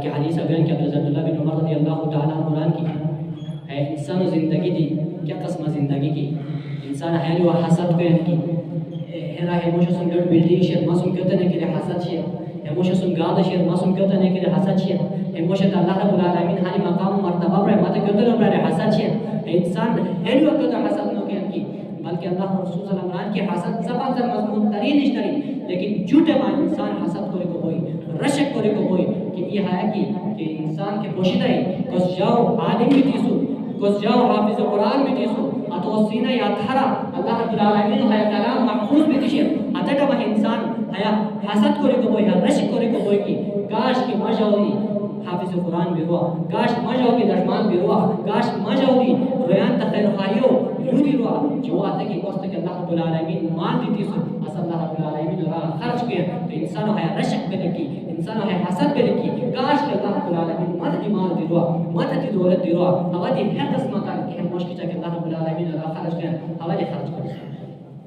کہ حدیث بیان کہ حضرت عبداللہ بن عمر رضی اللہ تعالیٰ عنہ کی ہے انسان و زندگی دی کیا قسم زندگی کی انسان ہے جو حسد کو ان کی ہرا ہے موشو سن گڑ بلدی شیر مسم کہتے ہیں کہ حسد شیر ہے موشو سن گاد شیر مسم کہتے ہیں کہ حسد شیر ہے موشو اللہ رب العالمین ہانی مقام مرتبہ پر مت کہتے ہیں کہ حسد شیر انسان ہے جو کہتے ہیں حسد نو کہ ان کی بلکہ اللہ رسول صلی اللہ علیہ وسلم کی حسد زبان سے مضمون ترین اشتری لیکن جھوٹے ماں انسان حسد کو ہوئی رشک کو ہوئی کہ یہ ہے کہ انسان کے پوشیدہ ہے کس جاؤ عالم بھی تیسو کس جاؤ حافظ قرآن بھی تیسو اتو سینہ یا تھرا اللہ رب العالمین ہے کلام محفوظ بھی تیشیر اتٹا وہ انسان ہے حسد کو ہوئی ہے رشک کو ہوئی کی کاش کی مجاوی حافظ قرآن بھی ہوا کاش مجاوی درمان بھی ہوا کاش مجاوی رویان تخیر خواہیو یودی روا جو آتا کہ کوست کہ اللہ رب العالمین مان دی تیسو اصلا اللہ رب العالمین را خرچ کیا تو انسانو ہے رشک پہ لکی انسانو ہے حسد پہ لکی کاش کہ اللہ رب العالمین مدد دی مال دی روا مدد دی دولت دی روا ہوا دی ہر قسمہ کا کہ ہم موشکی چاہ کہ اللہ رب العالمین را خرچ کیا ہوا دی خرچ کر